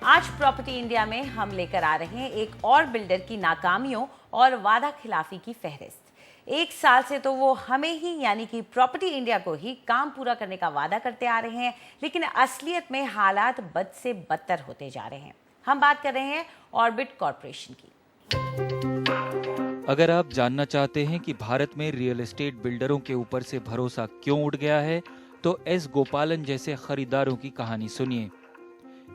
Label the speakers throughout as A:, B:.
A: आज property India में हम लेकर आ रहे हैं एक और बिल्डर की नाकामियों और वादा खिलाफी की फहरिस्त। एक साल से तो वो हमें ही यानी कि प्रॉपर्टी इंडिया को ही काम पूरा करने का वादा करते आ रहे हैं, लेकिन असलियत में हालात बद से बदतर होते जा रहे हैं। हम बात कर रहे हैं ऑर्बिट कॉरपोरेशन की।
B: अगर आप जानना चाहते हैं कि भारत में रियल एस्टेट बिल्डरों के ऊपर से भरोसा क्यों उठ गया है, तो एस गोपालन जैसे खरीदारों की कहानी सुनिए।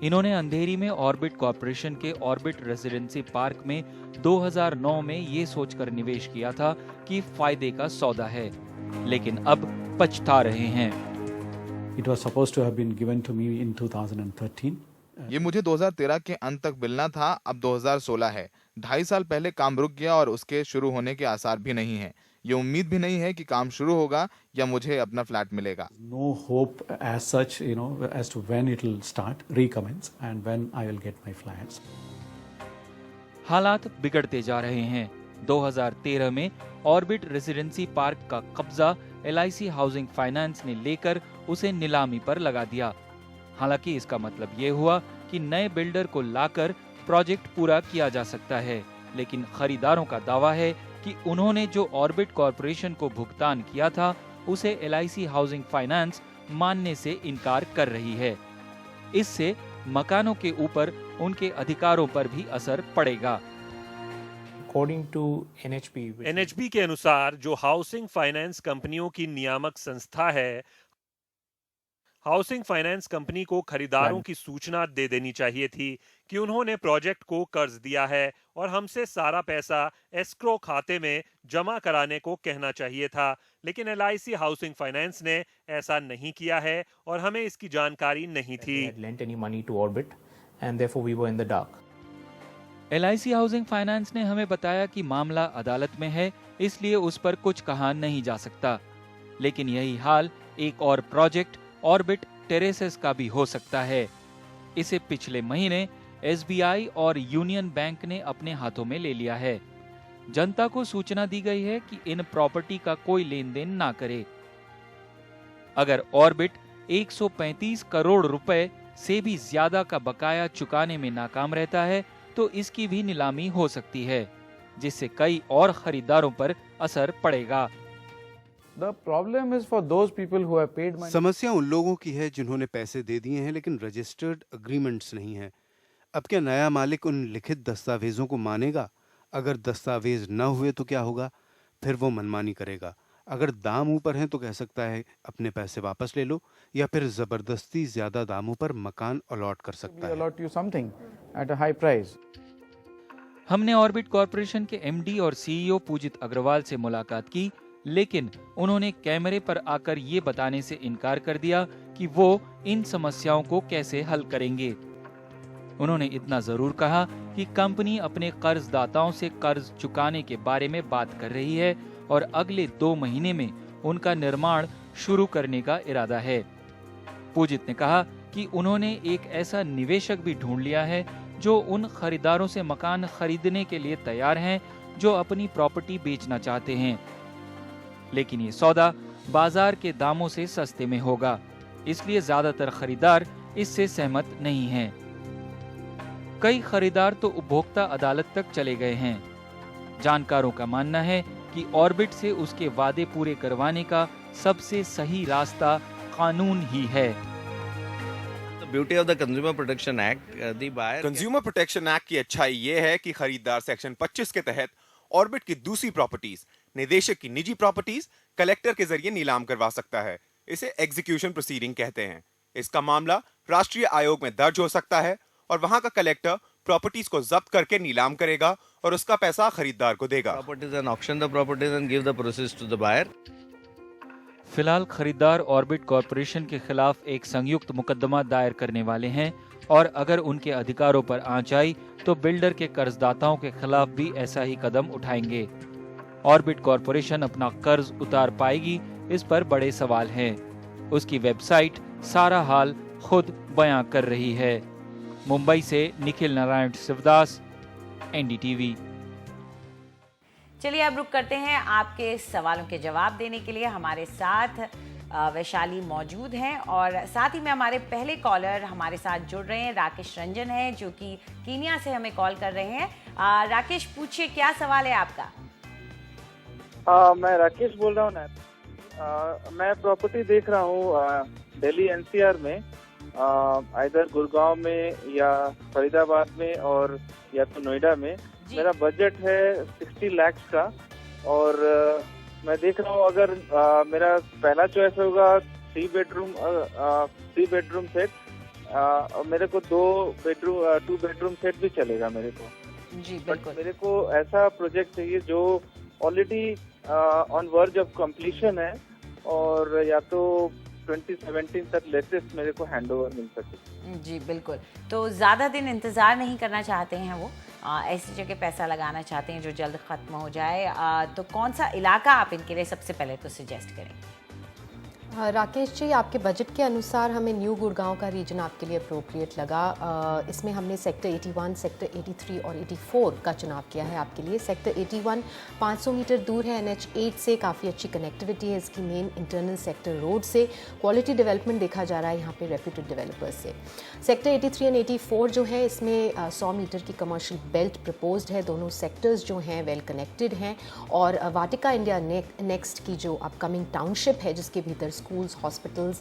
B: इन्होंने अंधेरी में ऑर्बिट कॉरपोरेशन के ऑर्बिट रेजिडेंसी पार्क में 2009 में ये सोचकर निवेश किया था कि फायदे का सौदा है, लेकिन अब पछता रहे हैं।
C: It was supposed to have been given to me in 2013.
D: ये मुझे 2013 के अंत तक मिलना था, अब 2016 है। 2.5 साल पहले काम रुक गया और उसके शुरू होने के आसार भी नहीं है। ये उम्मीद भी नहीं है कि काम शुरू होगा या मुझे अपना फ्लैट मिलेगा।
C: No hope as such, as to when it will start, recommence, and when I will get my flats.
B: हालात बिगड़ते जा रहे हैं। 2013 में ऑर्बिट रेजिडेंसी पार्क का कब्जा LIC हाउसिंग फाइनेंस ने लेकर उसे नीलामी पर लगा दिया। हालांकि इसका मतलब ये हुआ कि नए बिल्डर को लाकर प्रोजेक्ट पूरा किया जा सकता है, लेकिन खरीदारों का दावा है कि उन्होंने जो ऑर्बिट कॉरपोरेशन को भुगतान किया था उसे LIC हाउसिंग फाइनेंस मानने से इनकार कर रही है। इससे मकानों के ऊपर उनके अधिकारों पर भी असर पड़ेगा।
E: According to NHB
F: के अनुसार जो हाउसिंग फाइनेंस कंपनियों की नियामक संस्था है, हाउसिंग फाइनेंस कंपनी को खरीदारों की सूचना दे देनी चाहिए थी कि उन्होंने प्रोजेक्ट को कर्ज दिया है और हमसे सारा पैसा एस्क्रो खाते में जमा कराने को कहना चाहिए था, लेकिन LIC हाउसिंग फाइनेंस ने ऐसा नहीं किया है और हमें इसकी जानकारी नहीं थी।
B: LIC हाउसिंग फाइनेंस ने हमें बताया कि मामला अदालत में है, इसलिए उस पर कुछ कहा नहीं जा सकता। लेकिन यही हाल एक और प्रोजेक्ट ऑर्बिट टेरेसेस का भी हो सकता है। इसे पिछले महीने SBI और यूनियन बैंक ने अपने हाथों में ले लिया है। जनता को सूचना दी गई है कि इन प्रॉपर्टी का कोई लेन देन ना करे। अगर ऑर्बिट 135 करोड़ रुपए से भी ज्यादा का बकाया चुकाने में नाकाम रहता है तो इसकी भी नीलामी हो सकती है, जिससे कई और खरीदारों पर असर पड़ेगा।
G: समस्या उन लोगों की है जिन्होंने पैसे दे दिए हैं लेकिन रजिस्टर्ड एग्रीमेंट्स नहीं है। अब क्या नया मालिक उन लिखित दस्तावेजों को मानेगा? अगर दस्तावेज न हुए तो क्या होगा? फिर वो मनमानी करेगा। अगर दाम ऊपर है तो कह सकता है अपने पैसे वापस ले लो, या फिर जबरदस्ती ज्यादा दामों पर मकान अलॉट कर सकता है।
B: हमने ऑर्बिट कॉरपोरेशन के MD और CEO पूजित अग्रवाल से मुलाकात की, लेकिन उन्होंने कैमरे पर आकर ये बताने से इनकार कर दिया कि वो इन समस्याओं को कैसे हल करेंगे। उन्होंने इतना जरूर कहा कि कंपनी अपने कर्जदाताओं से कर्ज चुकाने के बारे में बात कर रही है और अगले 2 महीने में उनका निर्माण शुरू करने का इरादा है। पूजित ने कहा कि उन्होंने एक ऐसा निवेशक भी ढूंढ लिया है जो उन खरीदारों से मकान खरीदने के लिए तैयार हैं जो अपनी प्रॉपर्टी बेचना चाहते हैं, लेकिन ये सौदा बाजार के दामों से सस्ते में होगा, इसलिए ज्यादातर खरीदार इससे सहमत नहीं हैं। कई खरीदार तो उपभोक्ता अदालत तक चले गए हैं। जानकारों का मानना है कि ऑर्बिट से उसके वादे पूरे करवाने का सबसे सही रास्ता कानून ही है।
H: Beauty of the consumer protection act,
I: consumer protection act की अच्छाई ये है कि खरीदार सेक्शन 25 के तहत ऑर्बिट की दूसरी प्रॉपर्टीज, निदेशक की निजी प्रॉपर्टीज कलेक्टर के जरिए नीलाम करवा सकता है। इसे एग्जीक्यूशन प्रोसीडिंग कहते हैं। इसका मामला राष्ट्रीय आयोग में दर्ज हो सकता है और वहां का कलेक्टर प्रॉपर्टीज को जब्त करके नीलाम करेगा और उसका पैसा खरीदार को देगा।
B: फिलहाल खरीदार ऑर्बिट कॉरपोरेशन के खिलाफ एक संयुक्त मुकदमा दायर करने वाले हैं और अगर उनके अधिकारों पर आंच आई तो बिल्डर के कर्जदाताओं के खिलाफ भी ऐसा ही कदम उठाएंगे। ऑर्बिट कॉरपोरेशन अपना कर्ज उतार पाएगी, इस पर बड़े सवाल हैं। उसकी वेबसाइट सारा हाल खुद बयां कर रही है। मुंबई से निखिल नारायण शिवदास, NDTV।
A: चलिए अब रुक करते हैं आपके सवालों के जवाब देने के लिए। हमारे साथ वैशाली मौजूद हैं और साथ ही में हमारे पहले कॉलर हमारे साथ जुड़ रहे हैं। राकेश रंजन हैं जो कि कीनिया से हमें कॉल कर रहे हैं। राकेश, पूछिए, क्या सवाल है आपका?
J: मैं राकेश बोल रहा हूँ ना। मैं प्रॉपर्टी देख रहा हूँ दिल्ली एनसीआर में, इधर गुड़गांव में या फरीदाबाद में और या तो नोएडा में। मेरा बजट है 60 लाख का और मैं देख रहा हूँ अगर मेरा पहला चॉइस होगा 3 बेडरूम सेट, मेरे को 2 बेडरूम सेट भी चलेगा मेरे को।
A: जी बिल्कुल।
J: मेरे को ऐसा प्रोजेक्ट चाहिए जो already on verge of completion है और या तो 2017 तक लेटेस्ट मेरे को हैंडओवर मिल सके।
A: जी बिल्कुल। तो ज़्यादा दिन इंतज़ार नहीं करना चाहते हैं वो, ऐसी जगह पैसा लगाना चाहते हैं जो जल्द ख़त्म हो जाए। तो कौन सा इलाका आप इनके लिए सबसे पहले तो सजेस्ट करें?
K: राकेश जी, आपके बजट के अनुसार हमें न्यू गुड़गांव का रीजन आपके लिए अप्रोप्रिएट लगा। इसमें हमने सेक्टर 81, सेक्टर 83 और 84 का चुनाव किया है आपके लिए। सेक्टर 81 500 मीटर दूर है NH8 से, काफ़ी अच्छी कनेक्टिविटी है इसकी मेन इंटरनल सेक्टर रोड से। क्वालिटी डेवलपमेंट देखा जा रहा है यहाँ पे रेप्यूटेड डेवलपर्स से। सेक्टर 83 एंड 84 जो है इसमें 100 मीटर की कमर्शियल बेल्ट प्रपोज्ड है। दोनों सेक्टर्स जो हैं वेल कनेक्टेड हैं और वाटिका इंडिया नेक्स्ट की जो अपकमिंग टाउनशिप है जिसके भीतर स्कूल्स, हॉस्पिटल्स,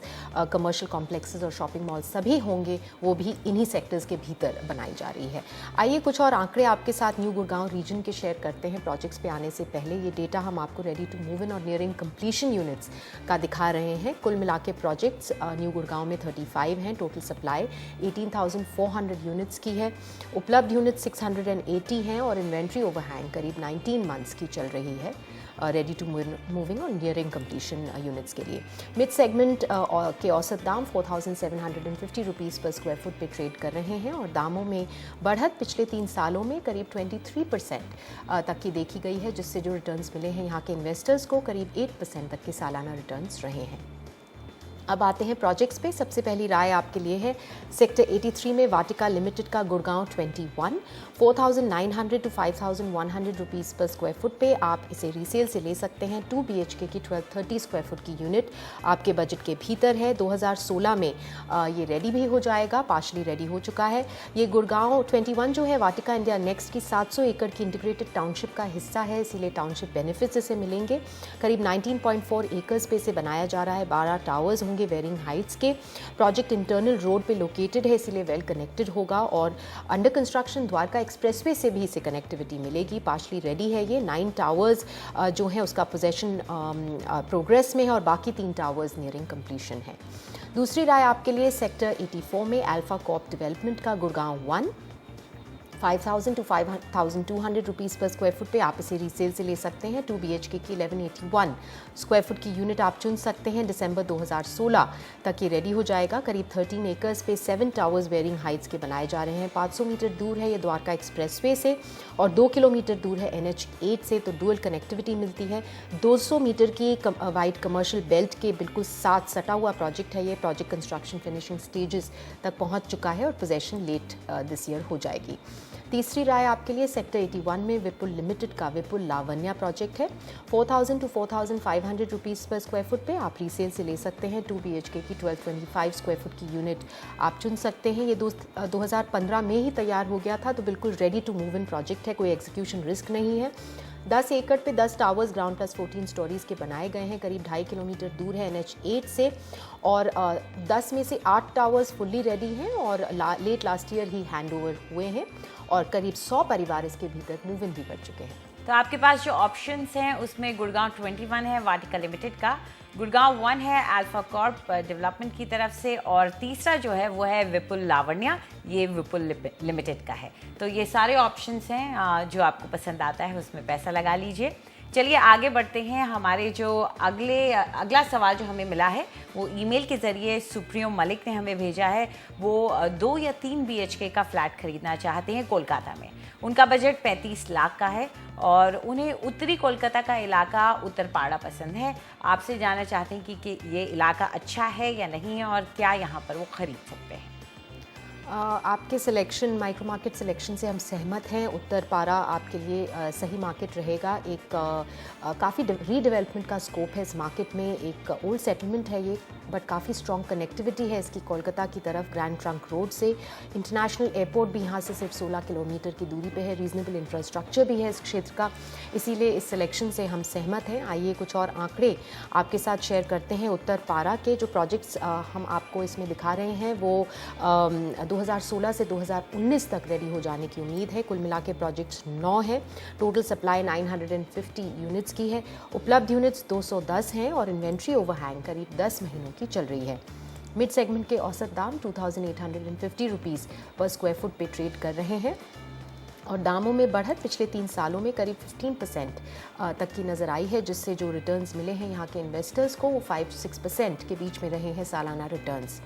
K: कमर्शियल कॉम्प्लेक्सेस और शॉपिंग मॉल सभी होंगे, वो भी इन्हीं सेक्टर्स के भीतर बनाई जा रही है। आइए कुछ और आंकड़े आपके साथ न्यू गुड़गांव रीजन के शेयर करते हैं प्रोजेक्ट्स पे आने से पहले। ये डेटा हम आपको रेडी टू मूव इन और नियरिंग कंप्लीशन यूनिट्स का दिखा रहे हैं। कुल मिला के प्रोजेक्ट्स न्यू गुड़गांव में 35 हैं। टोटल सप्लाई 18,400 यूनिट्स की है। उपलब्ध यूनिट 680 हैं और इन्वेंट्री ओवरहैंग करीब 19 मंथ्स की चल रही है रेडी टू मूविंग और नियरिंग कंप्लीशन यूनिट्स के लिए। मिड सेगमेंट के औसत दाम 4,750 रुपीज़ पर स्क्वायर फुट पे ट्रेड कर रहे हैं और दामों में बढ़त पिछले 3 सालों में करीब 23% तक की देखी गई है, जिससे जो रिटर्न्स मिले हैं यहाँ के इन्वेस्टर्स को करीब 8% तक के सालाना रिटर्न्स रहे हैं। अब आते हैं प्रोजेक्ट्स पे। सबसे पहली राय आपके लिए है सेक्टर 83 में वाटिका लिमिटेड का गुड़गांव 21, 4,900 to 5,100 रुपीज़ पर स्क्वायर फुट पे आप इसे रीसेल से ले सकते हैं। 2 BHK की 1230 स्क्वायर फुट की यूनिट आपके बजट के भीतर है। 2016 में ये रेडी भी हो जाएगा, पार्शली रेडी हो चुका है। ये गुड़गांव 21 जो है वाटिका इंडिया नेक्स्ट की 700 एकड़ की इंटीग्रेटेड टाउनशिप का हिस्सा है, इसीलिए टाउनशिप बेनिफिट्स इसे मिलेंगे। करीब 19.4 एकर्स पे इसे बनाया जा रहा है। 12 टावर्स होंगे वेरिंग हाइट्स के। प्रोजेक्ट इंटरनल रोड पे लोकेटेड है, इसलिए वेल कनेक्टेड होगा और अंडर कंस्ट्रक्शन द्वारका एक्सप्रेसवे से भी इसे कनेक्टिविटी मिलेगी। पार्शली रेडी है ये। 9 टावर्स जो है उसका पोजेशन प्रोग्रेस में है और बाकी 3 टावर्स नियरिंग कंप्लीशन है। दूसरी राय आपके लिए सेक्टर 84 में अल्फा कॉप डेवलपमेंट का गुड़गांव 1, 5,000 to 5,200 रुपीज़ पर स्क्वायर फुट पे आप इसे रीसेल से ले सकते हैं। 2 BHK की 1181 स्क्वायर फुट की यूनिट आप चुन सकते हैं। दिसंबर 2016 तक ये रेडी हो जाएगा। करीब 13 एकर्स पे 7 टावर्स वेरिंग हाइट्स के बनाए जा रहे हैं। 500 मीटर दूर है ये द्वारका एक्सप्रेसवे से और 2 किलोमीटर दूर है NH8 से, तो डुअल कनेक्टिविटी मिलती है। 200 मीटर की वाइड कमर्शियल बेल्ट के बिल्कुल साथ सटा हुआ प्रोजेक्ट है ये। प्रोजेक्ट कंस्ट्रक्शन फिनिशिंग स्टेजेस तक पहुंच चुका है और पोजेशन लेट दिस ईयर हो जाएगी। तीसरी राय आपके लिए सेक्टर 81 में विपुल लिमिटेड का विपुल लावण्या प्रोजेक्ट है। 4,000 to 4,500 रुपीज़ पर स्क्वायर फुट पे आप रीसेल से ले सकते हैं। 2 BHK की 1225 स्क्वायर फुट की यूनिट आप चुन सकते हैं। ये 2015 में ही तैयार हो गया था, तो बिल्कुल ready to move in project है, कोई एग्जीक्यूशन रिस्क नहीं है। 10 एकड़ पे 10 टावर्स ग्राउंड प्लस 14 स्टोरीज़ के बनाए गए हैं। करीब 2.5 किलोमीटर दूर है NH8 से और 10 में से 8 टावर्स फुल्ली रेडी हैं और लेट लास्ट ईयर ही हैंडओवर हुए हैं और करीब 100 परिवार इसके भीतर मूव इन भी कर चुके हैं।
A: तो आपके पास जो ऑप्शंस हैं उसमें गुड़गांव 21 है वाटिका लिमिटेड का, गुड़गांव 1 है अल्फा कॉर्प डेवलपमेंट की तरफ से और तीसरा जो है वो है विपुल लावण्या, ये विपुल लिमिटेड का है। तो ये सारे ऑप्शंस हैं, जो आपको पसंद आता है उसमें पैसा लगा लीजिए। चलिए आगे बढ़ते हैं। हमारे जो अगला सवाल जो हमें मिला है वो ईमेल के ज़रिए सुप्रियो मलिक ने हमें भेजा है। वो 2 या 3 BHK का फ्लैट खरीदना चाहते हैं कोलकाता में। उनका बजट 35 लाख का है और उन्हें उत्तरी कोलकाता का इलाका उत्तरपाड़ा पसंद है। आपसे जानना चाहते हैं कि ये इलाका अच्छा है या नहीं और क्या यहाँ पर वो खरीद सकते हैं।
K: आपके सिलेक्शन, माइक्रो मार्केट सिलेक्शन से हम सहमत हैं। उत्तर पारा आपके लिए सही मार्केट रहेगा। एक काफ़ी रीडेवलपमेंट का स्कोप है इस मार्केट में। एक ओल्ड सेटलमेंट है ये, बट काफ़ी स्ट्रॉन्ग कनेक्टिविटी है इसकी कोलकाता की तरफ ग्रैंड ट्रंक रोड से। इंटरनेशनल एयरपोर्ट भी यहाँ से सिर्फ 16 किलोमीटर की दूरी पे है। रीजनेबल इंफ्रास्ट्रक्चर भी है इस क्षेत्र का, इसीलिए इस सिलेक्शन से हम सहमत हैं। आइए कुछ और आंकड़े आपके साथ शेयर करते हैं। उत्तर पारा के जो प्रोजेक्ट्स हम आपको इसमें दिखा रहे हैं वो 2016 से 2019 तक रेडी हो जाने की उम्मीद है। कुल मिला के प्रोजेक्ट्स 9 हैं। टोटल सप्लाई 950 यूनिट्स की है। उपलब्ध यूनिट्स 210 हैं और इन्वेंट्री ओवरहैंग करीब 10 महीनों की चल रही है। मिड सेगमेंट के औसत दाम 2850 रुपीज़ पर स्क्वायर फुट पे ट्रेड कर रहे हैं और दामों में बढ़त पिछले 3 सालों में करीब 15% तक की नज़र आई है, जिससे जो रिटर्न्स मिले हैं यहाँ के इन्वेस्टर्स को वो 5-6% के बीच में रहे हैं सालाना रिटर्न्स।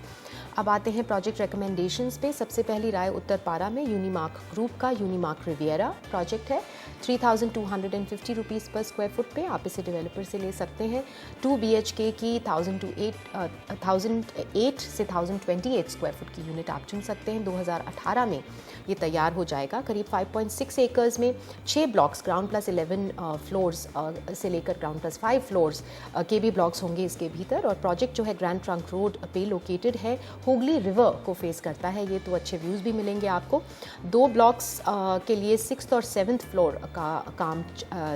K: अब आते हैं प्रोजेक्ट रिकमेंडेशंस पे। सबसे पहली राय उत्तर पारा में यूनिमार्क ग्रुप का यूनिमार्क रिवियरा प्रोजेक्ट है। 3250 रुपीज़ पर स्क्वायर फुट पे आप इसे डेवलपर से ले सकते हैं। 2 BHK की 1008 से 1028 स्क्वायर फुट की यूनिट आप चुन सकते हैं। 2018 में ये तैयार हो जाएगा। करीब 5.6 एकर्स में 6 ब्लॉक्स ग्राउंड प्लस 11 फ्लोर्स से लेकर ग्राउंड प्लस 5 फ्लोर्स के भी ब्लॉक्स होंगे इसके भीतर। और प्रोजेक्ट जो है ग्रैंड ट्रंक रोड पे लोकेटेड है, हुगली रिवर को फेस करता है ये, तो अच्छे व्यूज़ भी मिलेंगे आपको। 2 ब्लॉक्स के लिए 6th और 7th फ्लोर का काम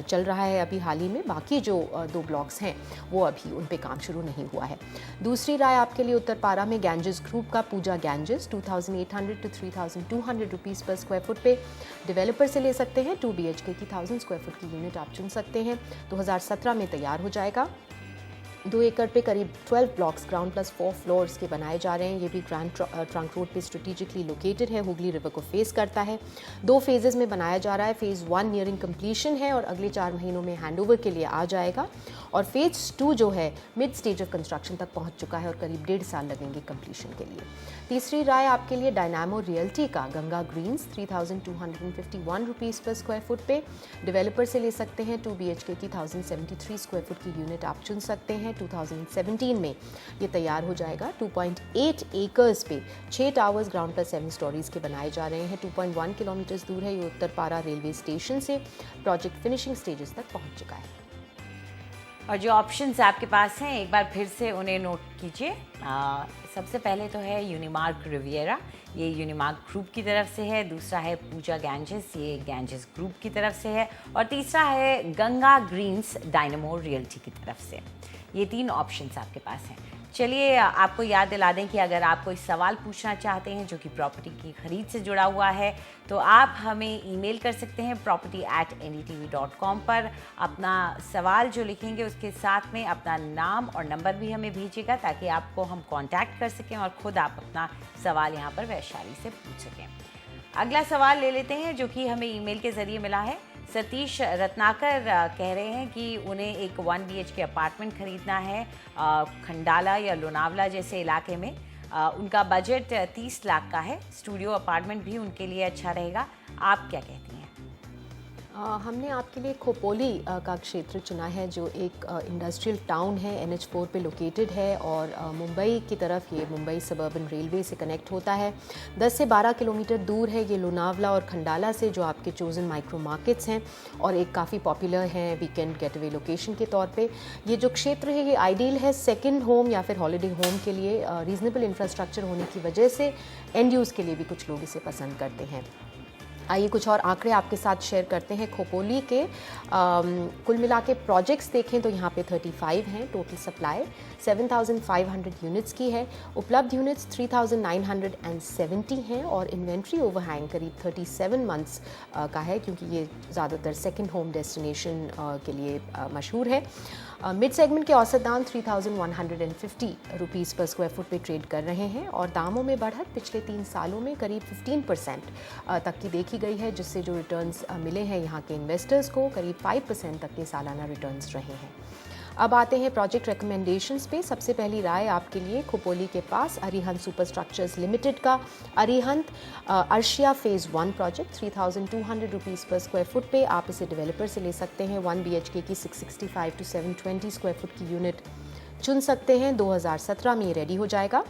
K: चल रहा है अभी हाल ही में। बाकी जो 2 ब्लॉक्स हैं वो अभी उन पे काम शुरू नहीं हुआ है। दूसरी राय आपके लिए उत्तर पारा में गैंजेस ग्रुप का पूजा गैंजेस 2800 to 3200 रुपीज़ पर स्क्वायर फुट पे डेवलपर से ले सकते हैं। 2 BHK की 1000 स्क्वायर फुट की यूनिट आप चुन सकते हैं। 2017 में तैयार हो जाएगा। 2 एकड़ पे करीब 12 ब्लॉक्स ग्राउंड प्लस 4 फ्लोर्स के बनाए जा रहे हैं। ये भी ग्रैंड ट्रंक रोड पे स्ट्रेटेजिकली लोकेटेड है, हुगली रिवर को फेस करता है। 2 फेजेस में बनाया जा रहा है। फेज़ 1 नियरिंग कंप्लीशन है और अगले 4 महीनों में हैंडओवर के लिए आ जाएगा। और फेज़ 2 जो है मिड स्टेज ऑफ कंस्ट्रक्शन तक पहुंच चुका है और करीब 1.5 साल लगेंगे कंप्लीशन के लिए। तीसरी राय आपके लिए डायनामो रियल्टी का गंगा ग्रीन्स 3251 रुपीज़ पर स्क्वायर फुट पे डेवलपर से ले सकते हैं। 2 BHK की 1073 स्क्वायर फुट की यूनिट आप चुन सकते हैं। 2017 में ये तैयार हो जाएगा। 2.8 एकर्स पे 6 टावर्स ग्राउंड प्लस 7 स्टोरीज के बनाए जा रहे हैं। 2.1 किलोमीटर दूर है ये उत्तर पारा रेलवे स्टेशन से। प्रोजेक्ट फिनिशिंग स्टेजेस तक पहुंच चुका है।
A: और जो ऑप्शंस आपके पास हैं एक बार फिर से उन्हें नोट कीजिए। सबसे पहले तो है यूनिमार्क रिवियरा, ये यूनिमार्क ग्रुप की तरफ से है। दूसरा है पूजा गैंजेस, ये गैंजेस ग्रुप की तरफ से है। और तीसरा है गंगा ग्रीन्स डायनामो रियल्टी की तरफ से। ये 3 ऑप्शंस आपके पास हैं। चलिए आपको याद दिला दें कि अगर आप कोई सवाल पूछना चाहते हैं जो कि प्रॉपर्टी की खरीद से जुड़ा हुआ है तो आप हमें ईमेल कर सकते हैं property@ndtv.com पर। अपना सवाल जो लिखेंगे उसके साथ में अपना नाम और नंबर भी हमें भेजिएगा ताकि आपको हम कांटेक्ट कर सकें और ख़ुद आप अपना सवाल यहाँ पर वैशाली से पूछ सकें। अगला सवाल ले लेते हैं जो कि हमें ईमेल के ज़रिए मिला है। सतीश रत्नाकर कह रहे हैं कि उन्हें एक 1 BHK अपार्टमेंट खरीदना है खंडाला या लोनावला जैसे इलाके में। उनका बजट 30 लाख का है। स्टूडियो अपार्टमेंट भी उनके लिए अच्छा रहेगा। आप क्या कहती हैं?
K: हमने आपके लिए खोपोली का क्षेत्र चुना है जो एक इंडस्ट्रियल टाउन है, NH4 पे लोकेटेड है और मुंबई की तरफ ये मुंबई सबर्बन रेलवे से कनेक्ट होता है। 10 से 12 किलोमीटर दूर है ये लोनावला और खंडाला से, जो आपके चोजन माइक्रो मार्केट्स हैं और एक काफ़ी पॉपुलर हैं वीकेंड गेटवे लोकेशन के तौर पे। ये जो क्षेत्र है ये आइडियल है सेकंड होम या फिर हॉलिडे होम के लिए। रीजनेबल इंफ्रास्ट्रक्चर होने की वजह से एंड यूज़ के लिए भी कुछ लोग इसे पसंद करते हैं। आइए कुछ और आंकड़े आपके साथ शेयर करते हैं खोपोली के। कुल मिला के प्रोजेक्ट्स देखें तो यहाँ पे 35 हैं। टोटल सप्लाई 7,500 यूनिट्स की है। उपलब्ध यूनिट्स 3,970 हैं और इन्वेंट्री ओवरहैंग करीब 37 मंथ्स का है क्योंकि ये ज़्यादातर सेकंड होम डेस्टिनेशन के लिए मशहूर है। मिड सेगमेंट के औसत दाम 3,150 रुपीज़ पर स्क्वायर फुट पे ट्रेड कर रहे हैं और दामों में बढ़त पिछले 3 सालों में करीब 15% तक की देखी गई है, जिससे जो रिटर्न्स मिले हैं यहाँ के इन्वेस्टर्स को करीब 5% तक के सालाना रिटर्न्स रहे हैं। अब आते हैं प्रोजेक्ट रिकमेंडेशंस पे। सबसे पहली राय आपके लिए खोपोली के पास अरिहंत सुपर स्ट्रक्चर्स लिमिटेड का Arihant Arshiya phase 1 project 3,200 rupees पर स्क्वायर फुट पे आप इसे डेवलपर से ले सकते हैं। 1 BHK की 665 to 720 स्क्वायर फुट की यूनिट चुन सकते हैं। 2017 में ये रेडी हो जाएगा।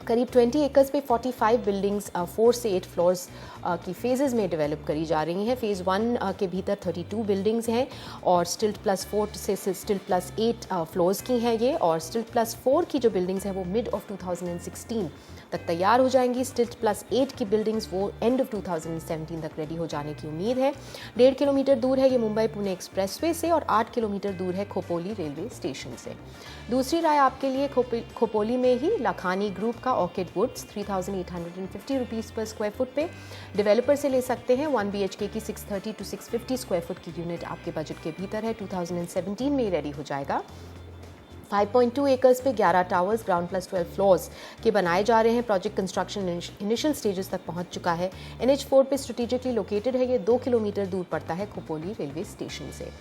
K: करीब 20 एकर्स पे 45 बिल्डिंग्स 4 से 8 फ्लोर्स की फेजेस में डेवलप करी जा रही हैं। फेज़ 1 के भीतर 32 बिल्डिंग्स हैं और स्टिल्ट प्लस 4 से स्टिल्ट प्लस 8 फ्लोर्स की हैं ये, और स्टिल्ट प्लस 4 की जो बिल्डिंग्स हैं वो मिड ऑफ 2016 तक तैयार हो जाएंगी। स्टिल्ट प्लस 8 की बिल्डिंग्स वो एंड ऑफ 2017 तक रेडी हो जाने की उम्मीद है। 1.5 किलोमीटर दूर है ये मुंबई पुणे एक्सप्रेसवे से और 8 किलोमीटर दूर है खोपोली रेलवे स्टेशन से। दूसरी राय आपके लिए खोपोली में ही लखानी ग्रुप का ऑर्किड वुड्स 3,850 रुपीज़ पर स्क्वायर फुट पे डेवलपर से ले सकते हैं। 1 BHK की 630 to 650 स्क्वायर फुट की यूनिट आपके बजट के भीतर है। 2017 में ही रेडी हो जाएगा। 5.2 एकर्स पे 11 टावर्स ग्राउंड प्लस 12 फ्लोर्स के बनाए जा रहे हैं। प्रोजेक्ट कंस्ट्रक्शन इनिशियल स्टेजेस तक पहुंच चुका है। NH4 पे स्ट्रेटेजिकली लोकेटेड है ये, 2 किलोमीटर दूर पड़ता है खोपोली रेलवे स्टेशन से।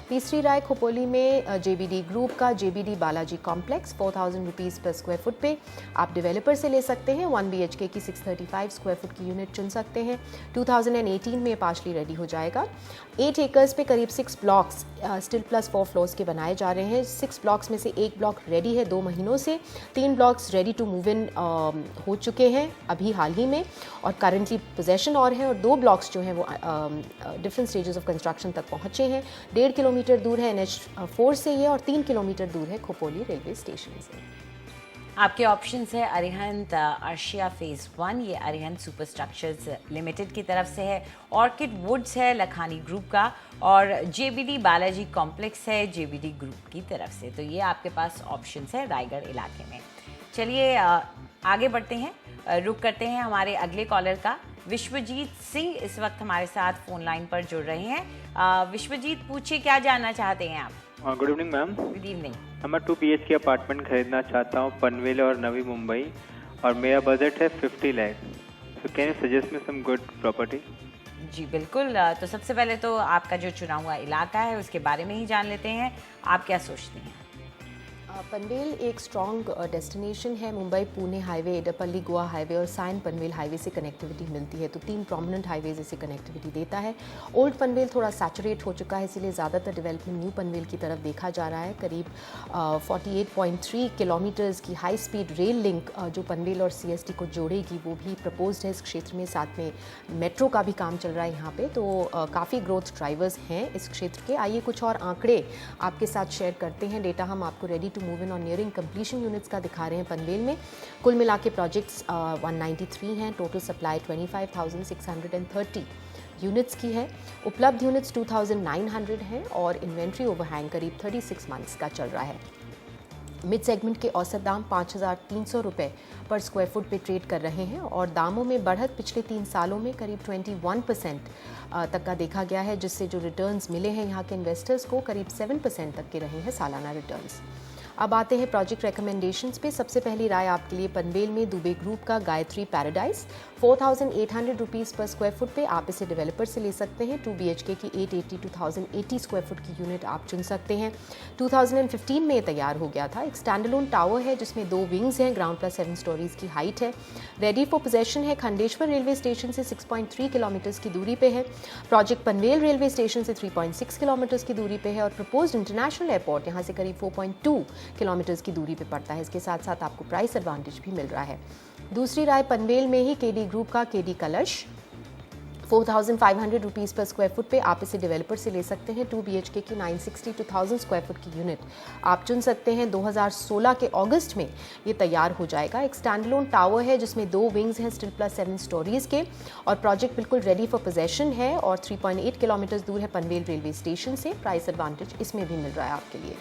K: तीसरी राय खोपोली में JBD ग्रुप का JBD बालाजी कॉम्प्लेक्स 4,000 रुपीज़ पर स्क्वायर फुट पे आप डेवलपर से ले सकते हैं। 1 BHK की 635 स्क्वायर फुट की यूनिट चुन सकते हैं। 2018 में पार्शली रेडी हो जाएगा। 8 एकर्स पे करीब 6 ब्लॉक्स स्टिल प्लस 4 फ्लोर्स के बनाए जा रहे हैं। 6 ब्लॉक्स में से एक ब्लॉक रेडी है 2 महीनों से, 3 blocks ready to move in हो चुके हैं अभी हाल ही में और करंटली पोजेशन और हैं, और 2 ब्लॉक्स जो हैं वो डिफरेंट स्टेजेस ऑफ कंस्ट्रक्शन तक पहुंचे हैं। 1.5 किलोमीटर दूर है NH4 से ये और 3 किलोमीटर दूर है खोपोली रेलवे स्टेशन से।
A: आपके ऑप्शंस है अरिहंत अर्शिया फेज़ 1, ये अरिहंत सुपर स्ट्रक्चर्स लिमिटेड की तरफ से है। ऑर्किड वुड्स है लखानी ग्रुप का, और JBD बालाजी कॉम्प्लेक्स है JBD ग्रुप की तरफ से। तो ये आपके पास ऑप्शंस है रायगढ़ इलाके में। चलिए आगे बढ़ते हैं, रुक करते हैं हमारे अगले कॉलर का। विश्वजीत सिंह इस वक्त हमारे साथ फोन लाइन पर जुड़ रहे हैं। विश्वजीत, पूछिए क्या जानना चाहते हैं आप?
L: Good evening ma'am.
A: Good evening.
L: मैं 2 BHK अपार्टमेंट खरीदना चाहता हूँ पनवेल और नवी मुंबई, और मेरा बजट है 50 lakh. So can you suggest me some good property?
A: जी बिल्कुल। तो सबसे पहले तो आपका जो चुना हुआ इलाका है उसके बारे में ही जान लेते हैं, आप क्या सोचते हैं?
K: पनवेल एक स्ट्रॉन्ग डेस्टिनेशन है। मुंबई पुणे हाईवे, एडापल्ली गोवा हाईवे और साइन पनवेल हाईवे से कनेक्टिविटी मिलती है, तो 3 प्रोमिनेंट हाईवेज इसे कनेक्टिविटी देता है। ओल्ड पनवेल थोड़ा सैचुरेट हो चुका है, इसीलिए ज़्यादातर डेवलपमेंट न्यू पनवेल की तरफ देखा जा रहा है। करीब 48.3 किलोमीटर्स की हाई स्पीड रेल लिंक जो पनवेल और CST को जोड़ेगी वो भी प्रपोज्ड है इस क्षेत्र में। साथ में मेट्रो का भी काम चल रहा है यहाँ पे, तो काफ़ी ग्रोथ ड्राइवर्स हैं इस क्षेत्र के। आइए कुछ और आंकड़े आपके साथ शेयर करते हैं। डेटा हम आपको रेडी टू मूव इन और नियरिंग कंप्लीशन यूनिट्स का दिखा रहे हैं पनवेल में। कुल मिला के प्रोजेक्ट्स 193 हैं। टोटल सप्लाई 25,630 यूनिट्स की है। उपलब्ध यूनिट्स 2,900 हैं और इन्वेंट्री ओवरहैंग करीब 36 मंथ्स का चल रहा है। मिड सेगमेंट के औसत दाम 5,300 रुपये पर स्क्वायर फुट पे ट्रेड कर रहे हैं और दामों में बढ़त पिछले 3 सालों में करीब 21% तक का देखा गया है, जिससे जो रिटर्न्स मिले हैं यहाँ के इन्वेस्टर्स को करीब 7% तक के रहे हैं सालाना रिटर्न्स। अब आते हैं प्रोजेक्ट रिकमेंडेशंस पे। सबसे पहली राय आपके लिए पनवेल में दुबे ग्रुप का गायत्री पैराडाइज 4,800 रुपीज़ पर स्क्वायर फुट पे आप इसे डेवलपर से ले सकते हैं। 2 BHK की 880 to 1,080 स्क्वायर फुट की यूनिट आप चुन सकते हैं। 2015 में ये तैयार हो गया था। एक स्टैंडअलोन टावर है जिसमें 2 विंग्स हैं, ग्राउंड प्लस 7 स्टोरीज की हाइट है। रेडी फॉर पोजेशन है। खंडेश्वर रेलवे स्टेशन से 6.3 किलोमीटर्स की दूरी पे है। प्रोजेक्ट पनवेल रेलवे स्टेशन से 3.6 किलोमीटर्स की दूरी पे है और प्रपोज्ड इंटरनेशनल एयरपोर्ट यहाँ से करीब 4.2 किलोमीटर्स की दूरी पे पड़ता है। इसके साथ साथ आपको प्राइस एडवांटेज भी मिल रहा है। दूसरी राय पनवेल में ही KD ग्रुप का KD कलश 4,500 रुपीज़ पर स्क्वायर फुट पे आप इसे डेवलपर से ले सकते हैं। 2 BHK की 960 to 1,000 स्क्वायर फुट की यूनिट आप चुन सकते हैं। 2016 के अगस्त में ये तैयार हो जाएगा। एक स्टैंडअलोन टावर है जिसमें 2 विंग्स हैं स्टिल प्लस 7 स्टोरीज के और प्रोजेक्ट बिल्कुल रेडी फॉर पोजेशन है और 3.8 किलोमीटर दूर है पनवेल रेलवे स्टेशन से। प्राइस एडवांटेज इसमें भी मिल रहा है आपके लिए।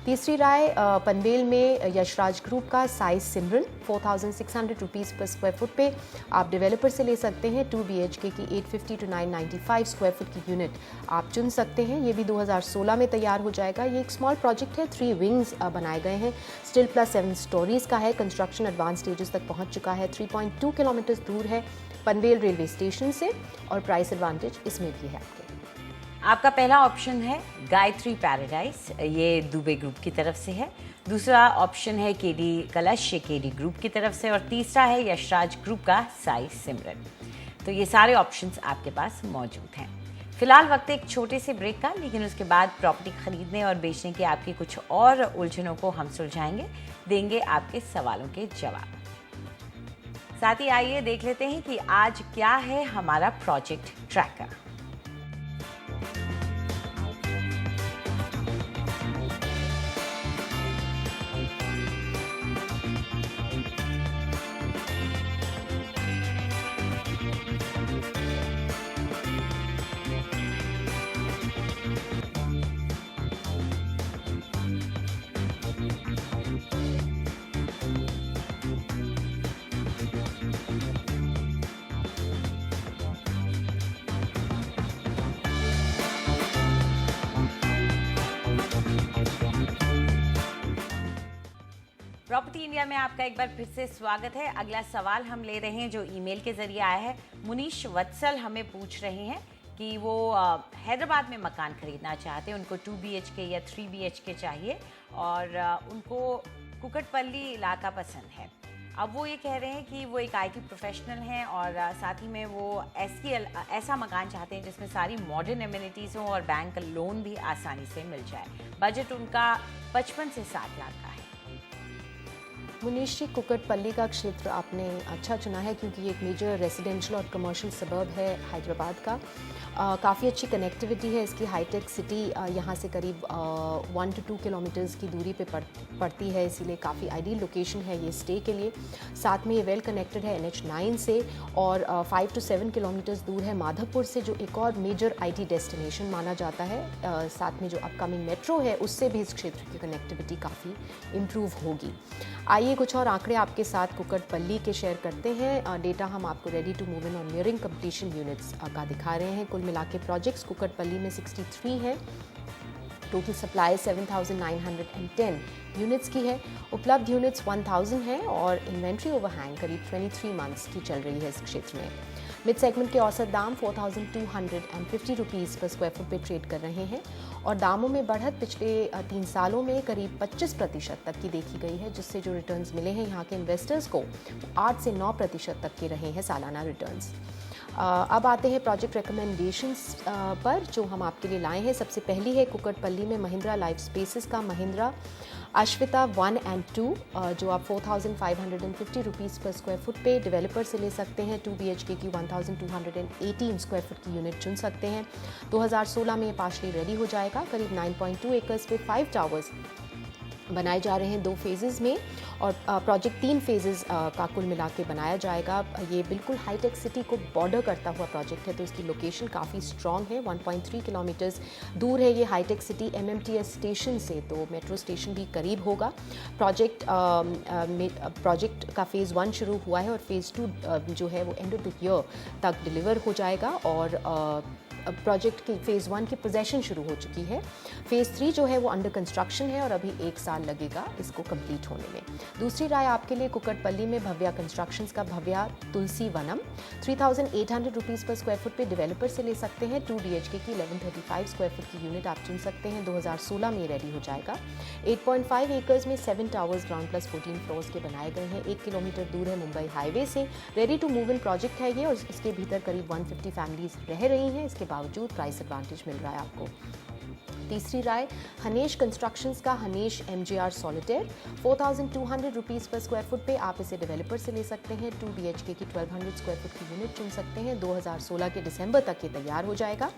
K: तीसरी राय पनवेल में यशराज ग्रुप का साइज सिमरन 4,600 रुपीज़ पर स्क्वायर फुट पे आप डेवलपर से ले सकते हैं। 2 BHK की 850 to 995 स्क्वायर फुट की यूनिट आप चुन सकते हैं। ये भी 2016 में तैयार हो जाएगा। ये एक स्मॉल प्रोजेक्ट है, 3 विंग्स बनाए गए हैं, स्टिल प्लस 7 स्टोरीज का है। कंस्ट्रक्शन एडवांस स्टेजेस तक पहुंच चुका है। 3.2 किलोमीटर दूर है पनवेल रेलवे स्टेशन से और प्राइस एडवांटेज इसमें भी है आपके।
A: आपका पहला ऑप्शन है गायत्री पैराडाइज, ये दुबे ग्रुप की तरफ से है। दूसरा ऑप्शन है KD कलश, ये KD ग्रुप की तरफ से। और तीसरा है यशराज ग्रुप का साइज सिमरन। तो ये सारे ऑप्शंस आपके पास मौजूद हैं। फिलहाल वक्त एक छोटे से ब्रेक का, लेकिन उसके बाद प्रॉपर्टी खरीदने और बेचने की आपकी कुछ और उलझनों को हम सुलझाएंगे, देंगे आपके सवालों के जवाब। साथ ही आइए देख लेते हैं कि आज क्या है हमारा प्रोजेक्ट ट्रैकर। प्रॉपर्टी इंडिया में आपका एक बार फिर से स्वागत है। अगला सवाल हम ले रहे हैं जो ईमेल के जरिए आया है। मुनीश वत्सल हमें पूछ रहे हैं कि वो हैदराबाद में मकान खरीदना चाहते हैं। उनको 2 BHK या 3 BHK चाहिए और उनको कुकटपल्ली इलाका पसंद है। अब वो ये कह रहे हैं कि वो एक IT प्रोफेशनल हैं और साथ ही में वो ऐसा मकान चाहते हैं जिसमें सारी मॉडर्न एमिनिटीज़ हों और बैंक लोन भी आसानी से मिल जाए। बजट उनका 55 से 60 लाख का है।
K: मुनीश जी, कुकटपल्ली का क्षेत्र आपने अच्छा चुना है क्योंकि ये एक मेजर रेजिडेंशियल और कमर्शियल सबर्ब है हैदराबाद का। काफ़ी अच्छी कनेक्टिविटी है इसकी। हाईटेक सिटी यहाँ से करीब 1 to 2 किलोमीटर्स की दूरी पे पड़ती है, इसीलिए काफ़ी आइडियल लोकेशन है ये स्टे के लिए। साथ में ये वेल कनेक्टेड है NH9 से और 5 to 7 किलोमीटर्स दूर है माधवपुर से, जो एक और मेजर IT डेस्टिनेशन माना जाता है। साथ में जो अपकमिंग मेट्रो है उससे भी इस क्षेत्र की कनेक्टिविटी काफ़ी इम्प्रूव होगी। आइए कुछ और आंकड़े आपके साथ कुकटपल्ली के शेयर करते हैं। डेटा हम आपको रेडी टू मूव इन और नियरिंग कंप्लीशन यूनिट्स का दिखा रहे हैं। कुल मिला के प्रोजेक्ट्स कुकटपल्ली में 63 है। टोटल सप्लाई 7,910 यूनिट्स की है। उपलब्ध यूनिट्स 1,000 है और इन्वेंट्री ओवरहैंग करीब 23 मंथ्स की चल रही है इस क्षेत्र में। मिड सेगमेंट के औसत दाम 4,250 रुपीज़ पर स्क्वायर फुट पे ट्रेड कर रहे हैं और दामों में बढ़त पिछले 3 सालों में करीब 25% तक की देखी गई है, जिससे जो रिटर्न्स मिले हैं यहाँ के इन्वेस्टर्स को 8 से 9% तक के रहे हैं सालाना रिटर्न्स। अब आते हैं प्रोजेक्ट रिकमेंडेशंस पर जो हम आपके लिए लाए हैं। सबसे पहली है कुकटपल्ली में महिंद्रा लाइफ स्पेसेस का महिंद्रा अश्विता 1 and 2 जो आप 4,550 रुपीज़ पर स्क्वायर फुट पे डेवलपर से ले सकते हैं। 2 BHK की 1,218 स्क्वायर फुट की यूनिट चुन सकते हैं। 2016 में ये पार्शली रेडी हो जाएगा। करीब 9.2 एकर्स पे 5 टावर्स बनाए जा रहे हैं 2 फेजेस में और प्रोजेक्ट 3 फेजेस का कुल मिला के बनाया जाएगा। ये बिल्कुल हाईटेक सिटी को बॉर्डर करता हुआ प्रोजेक्ट है, तो इसकी लोकेशन काफ़ी स्ट्रॉन्ग है। 1.3 किलोमीटर्स दूर है ये हाईटेक सिटी MMTS स्टेशन से, तो मेट्रो स्टेशन भी करीब होगा। प्रोजेक्ट का फ़ेज़ 1 शुरू हुआ है और फ़ेज़ 2 जो है वो एंड ऑफ द ईयर तक डिलीवर हो जाएगा और प्रोजेक्ट की फ़ेज़ 1 की पोजेशन शुरू हो चुकी है। फ़ेज़ 3 जो है वो अंडर कंस्ट्रक्शन है और अभी 1 साल लगेगा इसको कंप्लीट होने में। दूसरी राय आपके लिए कुकटपल्ली में भव्या कंस्ट्रक्शंस का भव्या तुलसी वनम 3,800 रुपीज़ पर स्क्वायर फुट पे डेवलपर से ले सकते हैं। 2 BHK की 1135 स्क्वायर फुट की यूनिट आप चुन सकते हैं। 2016 में रेडी हो जाएगा। 8.5 एकर्स में 7 टावर्स ग्राउंड प्लस 14 फ्लोर्स के बनाए गए हैं। 1 किलोमीटर दूर है मुंबई हाईवे से। Ready to move in project है ये और इसके भीतर करीब 150 फैमिलीज रह रही हैं। इसके बावजूद प्राइस एडवांटेज मिल रहा है आपको। तीसरी राय हनेश कंस्ट्रक्शंस का हनेश MJR सॉलिटेयर 4,200 रुपीज़ पर स्क्वायर फुट पे आप इसे डेवलपर से ले सकते हैं। 2 BHK की 1,200 स्क्वायर फुट की यूनिट चुन सकते हैं। 2016 के दिसंबर तक ये तैयार हो जाएगा।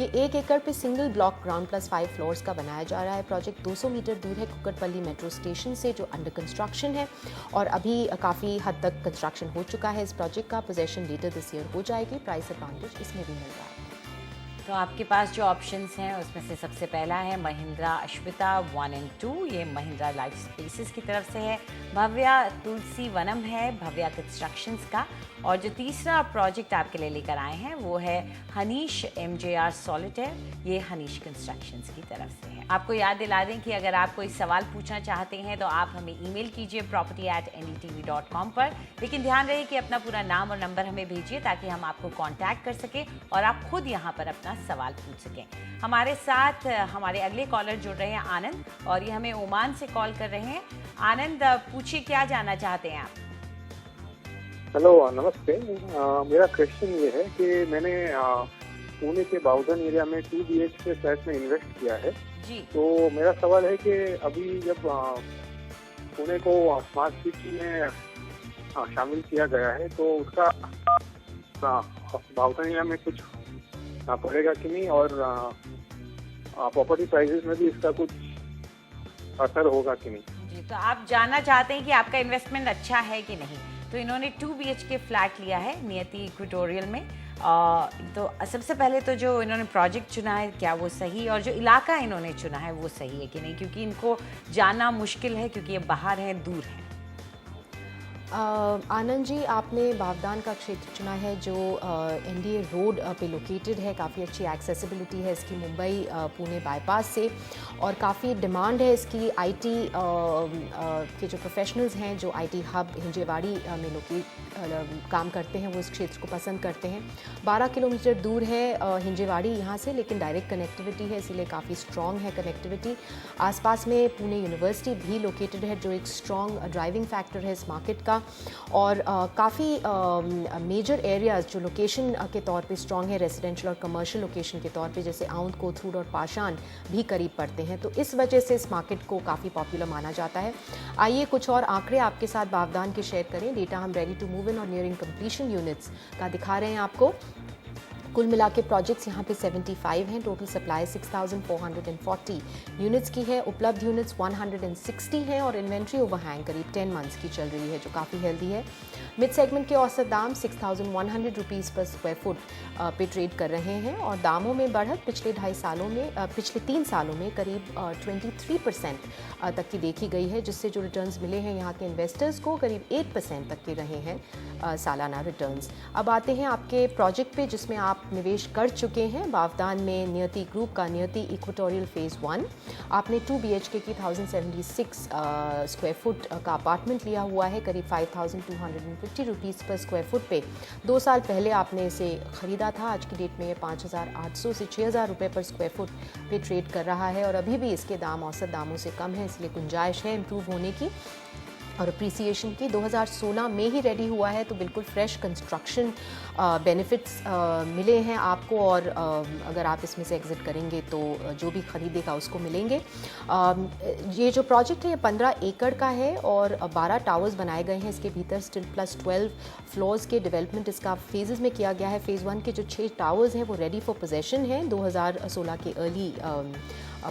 K: ये 1 एकड़ पे single block ground plus 5 floors का बनाया जा रहा है। प्रोजेक्ट 200 मीटर दूर है कुकटपल्ली मेट्रो स्टेशन से, जो अंडर कंस्ट्रक्शन है और अभी काफ़ी हद तक कंस्ट्रक्शन हो चुका है। इस प्रोजेक्ट का पोजेशन लेटर दिस ईयर हो जाएगी। प्राइस एडवांटेज इसमें भी मिल रहा है।
A: तो आपके पास जो ऑप्शंस हैं उसमें से सबसे पहला है महिंद्रा अश्विता 1 and 2, ये महिंद्रा लाइफ स्पेसेस की तरफ से है। भव्या तुलसी वनम है भव्या कंस्ट्रक्शंस का। और जो तीसरा प्रोजेक्ट आपके लिए लेकर आए हैं वो है हनीश MJR सॉलिटेयर, ये हनीश कंस्ट्रक्शंस की तरफ से है। आपको याद दिला दें कि अगर आप कोई सवाल पूछना चाहते हैं तो आप हमें ईमेल कीजिए property@ndtv.com पर, लेकिन ध्यान रहे कि अपना पूरा नाम और नंबर हमें भेजिए ताकि हम आपको कांटेक्ट कर सकें और आप खुद यहाँ पर अपना सवाल पूछ सकें। हमारे साथ हमारे अगले कॉलर जुड़ रहे हैं आनंद, और ये हमें ओमान से कॉल कर रहे हैं। आनंद, पूछिए क्या जानना चाहते हैं आप?
M: हेलो, नमस्ते। मेरा क्वेश्चन ये है कि मैंने पुणे के बाउधन एरिया में 2 BHK फ्लैट में इन्वेस्ट किया है
A: जी।
M: तो मेरा सवाल है कि अभी जब पुणे को स्मार्ट सिटी में शामिल किया गया है, तो उसका बावधन एरिया में कुछ पड़ेगा कि नहीं, और प्रॉपर्टी प्राइसेस में भी इसका कुछ असर होगा कि नहीं?
A: जी, तो आप जानना चाहते हैं कि आपका इन्वेस्टमेंट अच्छा है कि नहीं। तो इन्होंने 2 BHK फ्लैट लिया है नियति इक्वेटोरियल में। तो सबसे पहले तो जो इन्होंने प्रोजेक्ट चुना है क्या वो सही, और जो इलाका इन्होंने चुना है वो सही है कि नहीं, क्योंकि इनको जानना मुश्किल है क्योंकि ये बाहर है, दूर है।
K: आनंद जी, आपने बावदान का क्षेत्र चुना है जो NDA रोड पे लोकेटेड है। काफ़ी अच्छी एक्सेसिबिलिटी है इसकी मुंबई पुणे बाईपास से, और काफ़ी डिमांड है इसकी। IT के जो प्रोफेशनल्स हैं जो IT हब हिंजेवाड़ी में काम करते हैं, वो इस क्षेत्र को पसंद करते हैं। 12 किलोमीटर दूर है हिंजेवाड़ी यहाँ से, लेकिन डायरेक्ट कनेक्टिविटी है, इसीलिए काफ़ी स्ट्रॉन्ग है कनेक्टिविटी। आसपास में पुणे यूनिवर्सिटी भी लोकेटेड है जो एक स्ट्रॉन्ग ड्राइविंग फैक्टर है इस मार्केट का। और काफ़ी मेजर एरियाज जो लोकेशन के तौर पे स्ट्रॉन्ग है, रेजिडेंशियल और कमर्शियल लोकेशन के तौर पे, जैसे आउंद, कोथरूड और पाषाण भी करीब पड़ते हैं, तो इस वजह से इस मार्केट को काफ़ी पॉपुलर माना जाता है। आइए कुछ और आंकड़े आपके साथ बावदान के शेयर करें। डेटा हम रेडी टू मूव इन और नियरिंग कंप्लीशन यूनिट्स का दिखा रहे हैं आपको। कुल मिला के प्रोजेक्ट्स यहाँ पे 75 हैं। टोटल सप्लाई 6,440 यूनिट्स की है। उपलब्ध यूनिट्स 160 हैं और इन्वेंट्री ओवरहैंग करीब 10 मंथ्स की चल रही है, जो काफ़ी हेल्दी है। मिड सेगमेंट के औसत दाम 6,100 रुपीज़ पर स्क्वायर फुट पे ट्रेड कर रहे हैं, और दामों में बढ़त पिछले 3 सालों में करीब 23% तक की देखी गई है, जिससे जो रिटर्न्स मिले हैं यहाँ के इन्वेस्टर्स को करीब 8% तक के रहे हैं सालाना रिटर्न्स। अब आते हैं आपके प्रोजेक्ट पे जिसमें आप निवेश कर चुके हैं। बावदान में नियति ग्रुप का नियति इक्वेटोरियल फेज़ 1, आपने 2 BHK की 1076 स्क्वायर फुट का अपार्टमेंट लिया हुआ है, करीब 5,250 रुपीज़ पर स्क्वायर फुट पे। 2 साल पहले आपने इसे ख़रीदा था। आज की डेट में ये 5,800 से 6,000 रुपये पर स्क्वायर फुट पे ट्रेड कर रहा है, और अभी भी इसके दाम औसत दामों से कम है, इसलिए गुंजाइश है इम्प्रूव होने की और अप्रिसिएशन की। 2016 में ही रेडी हुआ है, तो बिल्कुल फ्रेश कंस्ट्रक्शन बेनिफिट्स मिले हैं आपको, और अगर आप इसमें से एग्ज़िट करेंगे तो जो भी ख़रीदेगा उसको मिलेंगे। ये जो प्रोजेक्ट है ये 15 एकड़ का है और 12 टावर्स बनाए गए हैं इसके भीतर। स्टिल प्लस 12 फ्लोर्स के डेवलपमेंट इसका फेजेस में किया गया है। फेज़ 1 के जो 6 टावर्स हैं वो रेडी फॉर पोजेसन हैं 2016 के अर्ली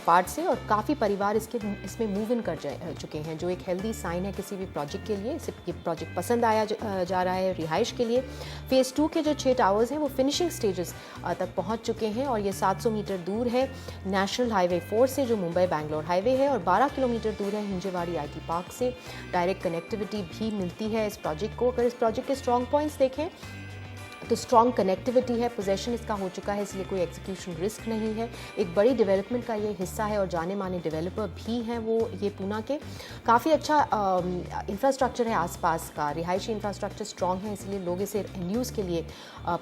K: पार्ट से, और काफ़ी परिवार इसमें मूव इन कर चुके हैं, जो एक हेल्दी साइन है किसी भी प्रोजेक्ट के लिए। ये प्रोजेक्ट पसंद आया जा रहा है रिहाइश के लिए। फेज़ 2 के जो 6 टावर्स हैं वो फिनिशिंग स्टेजेस तक पहुंच चुके हैं, और ये 700 मीटर दूर है नेशनल हाईवे 4 से, जो मुंबई बैंगलोर हाईवे है, और 12 किलोमीटर दूर है हिंजेवाड़ी IT पार्क से। डायरेक्ट कनेक्टिविटी भी मिलती है इस प्रोजेक्ट को। अगर इस प्रोजेक्ट के स्ट्रॉन्ग पॉइंट्स देखें तो स्ट्रॉन्ग कनेक्टिविटी है, पोजेशन इसका हो चुका है, इसलिए कोई एग्जीक्यूशन रिस्क नहीं है। एक बड़ी डेवलपमेंट का ये हिस्सा है, और जाने माने डेवलपर भी हैं वो ये पूना के। काफ़ी अच्छा इंफ्रास्ट्रक्चर है आसपास का, रिहायशी इंफ्रास्ट्रक्चर स्ट्रॉन्ग है, इसलिए लोग इसे न्यूज़ के लिए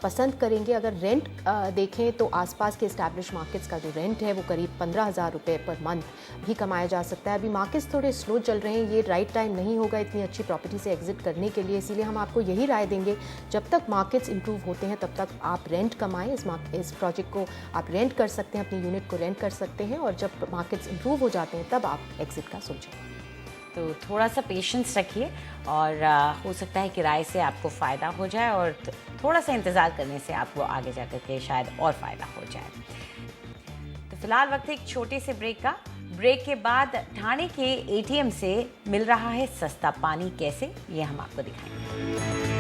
K: पसंद करेंगे। अगर रेंट देखें तो आसपास के इस्टेब्लिश मार्केट्स का जो रेंट है वो करीब 15,000 रुपये पर मंथ भी कमाया जा सकता है। अभी मार्केट्स थोड़े स्लो चल रहे हैं, ये राइट टाइम नहीं होगा इतनी अच्छी प्रॉपर्टी से एग्जिट करने के लिए, इसीलिए हम आपको यही राय देंगे जब तक मार्केट्स इंप्रूव होते हैं तब तक आप रेंट कमाएं। इस प्रोजेक्ट को आप रेंट कर सकते हैं, अपनी यूनिट को रेंट कर सकते हैं, और जब मार्केट्स इंप्रूव हो जाते हैं तब आप एग्जिट का सोचें।
A: तो थोड़ा सा पेशेंस रखिए, और हो सकता है किराए से आपको फ़ायदा हो जाए, और थोड़ा सा इंतज़ार करने से आपको आगे जाकर के शायद और फ़ायदा हो जाए। तो फिलहाल वक्त है एक छोटे से ब्रेक का। ब्रेक के बाद ठाणे के ATM से मिल रहा है सस्ता पानी कैसे, ये हम आपको दिखाएंगे।